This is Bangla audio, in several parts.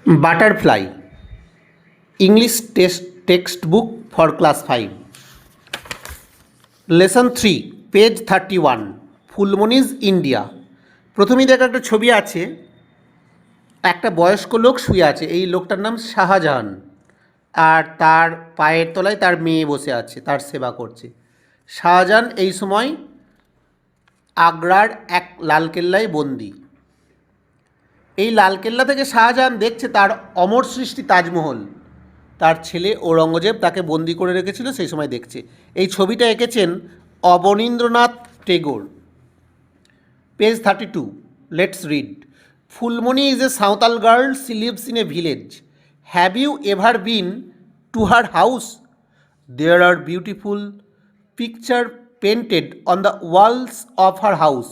Butterfly, English textbook for class 5. Lesson 3, page 31, Phulmoni's India. প্রথমেই দেখো একটা ছবি আছে, একটা বয়স্ক লোক শুয়ে আছে। এই লোকটার নাম শাহজাহান, আর তার পায়ের তলায় তার মেয়ে বসে আছে, তার সেবা করছে। শাহজাহান এই সময় আগ্রার এক লালকেল্লায় বন্দি। এই লালকেল্লা থেকে শাহজাহান দেখছে তার অমর সৃষ্টি তাজমহল। তার ছেলে ঔরঙ্গজেব তাকে বন্দি করে রেখেছিল, সেই সময় দেখছে। এই ছবিটা এঁকেছেন Abanindranath Tagore. Page 32, let's read. Phulmoni is a Santhal girl, she lives in a village. Have you ever been to her house? There are beautiful picture painted on the walls of her house.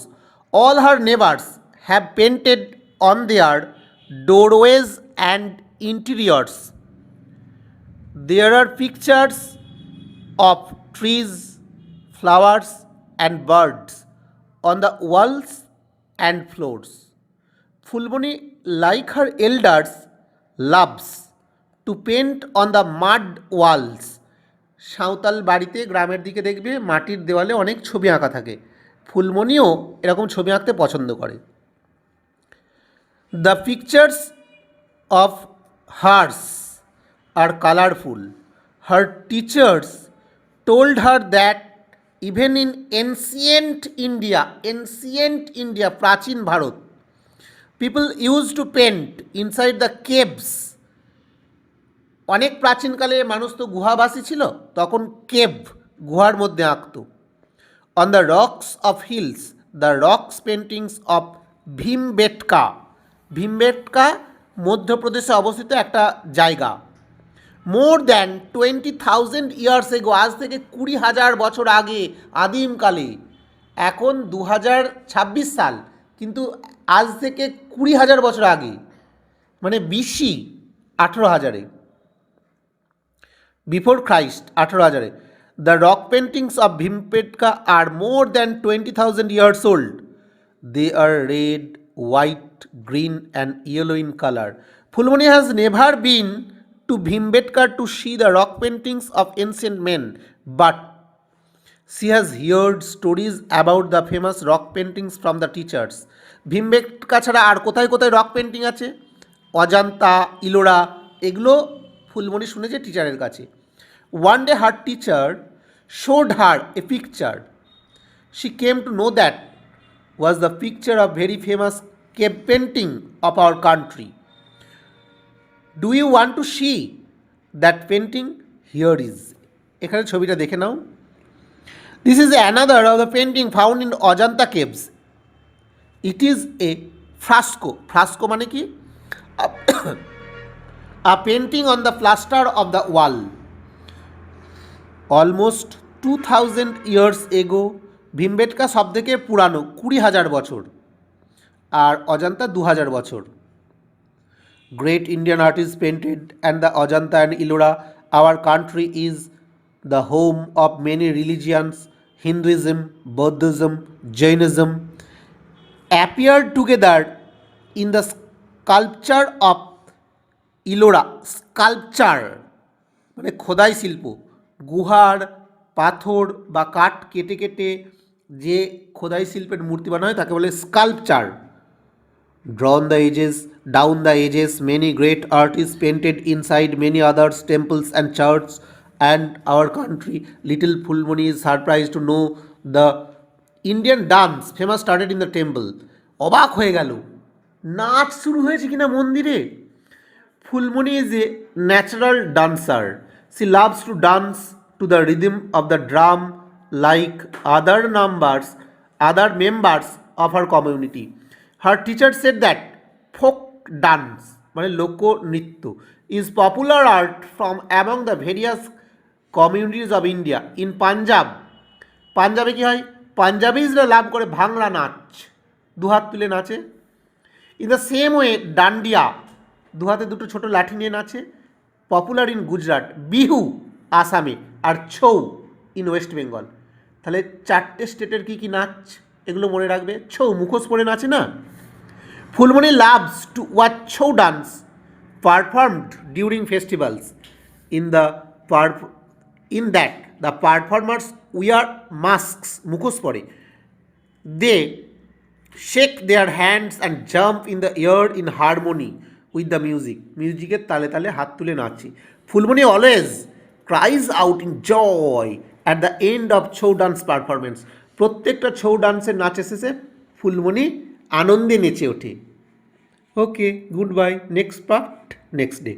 All her neighbors have painted on their doorways and interiors. There are pictures of trees, flowers, and birds on the walls and floors. Fulmoni, like her elders, loves to paint on the mud walls. Santhal বাড়িতে, গ্রামের দিকে দেখবে মাটির দেওয়ালে অনেক ছবি আঁকা থাকে। ফুলমণিও এরকম ছবি আঁকতে পছন্দ করে। The pictures of hers are colorful. Her teachers told her that even in ancient India, প্রাচীন Bharat, people used to paint inside the caves. অনেক প্রাচীনকালে মানুষ তো গুহাবাসী ছিল, তখন কেভ, গুহার মধ্যে আঁকতো। On the rocks of hills, the rocks paintings of Bhimbetka. Bhimbetka মধ্যপ্রদেশে অবস্থিত একটা জায়গা। মোর দ্যান 20,000 ইয়ার্স এগো, আজ থেকে 20,000 বছর আগে, আদিমকালে। এখন 2026 সাল, কিন্তু আজ থেকে 20,000 বছর আগে, মানে BC 18,000-এ, বিফোর খ্রাইস্ট 18,000-এ। The rock paintings of Bhimbetka are more than 20,000 years old. They are red, white, green and yellow in colour. Phulmoni has never been to Bhimbetka to see the rock paintings of ancient men, but she has heard stories about the famous rock paintings from the teachers. Bhimbetka ছাড়া আর কোথায় কোথায় রক পেন্টিং আছে, অজন্তা, ইলোরা, এগুলো ফুলমণি শুনেছে টিচারের কাছে। One day her teacher showed her a picture. She came to know that was the picture of very famous cave painting of our country. Do you want to see that painting? Here is. এখানে ছবিটা দেখে নাও। This is another of the painting found in Ajanta caves. It is a fresco. Fresco মানে কি? A painting on the plaster of the wall. Almost 2,000 years ago. Bhimbetka সব থেকে পুরানো, 20,000 বছর, আর অজন্তা 2,000 বছর। Great Indian artists painted and the Ajanta and Ellora. Our country is the home of many religions. Hinduism, Buddhism, Jainism appeared together in the sculpture of Ellora. Sculpture মানে খোদাই শিল্প, গুহার পাথর বা কাঠ কেটে কেটে যে খোদাই শিল্পের মূর্তি বানানো হয় তাকে বলে sculpture. Down the ages, many great artists painted inside many others temples and churches and our country. Little Fulmoni is surprised to know the Indian dance famous started in the temple. অবাক হয়ে গেল, নাচ শুরু হয়েছে কিনা মন্দিরে। Phulmoni is a natural dancer. She loves to dance to the rhythm of the drum like other members of her community. Her teacher said that folk dance মানে লোকনৃত্য is popular art from among the various communities of India. In Punjab, পাঞ্জাবে কি হয়, পাঞ্জাবিজরা লাভ করে ভাংড়া নাচ, দুহাত তুলে নাচে। In the same way dandiya, দুহাতে দুটো ছোটো লাঠি নিয়ে নাচে, পপুলার ইন গুজরাট। বিহু আসামে, আর ছৌ ইন ওয়েস্ট বেঙ্গল। তাহলে 4টে স্টেটের কী কী নাচ এগুলো মনে রাখবে। ছৌ মুখোশ পরে নাচে না। Phulmoni loves to watch Chhau dance performed during festivals. In the in that the performers wear masks, মুখোশ পরে. They shake their hands and jump in the air in harmony with the music. মিউজিকের তালে তালে হাত তুলে নাচে. Phulmoni always cries out in joy at the end of Chhau dance performance. প্রত্যেকটা ছৌ ডান্সের নাচে শেষে ফুলমণি আনন্দে নেচে ওঠে. Okay, good bye. Next part next day.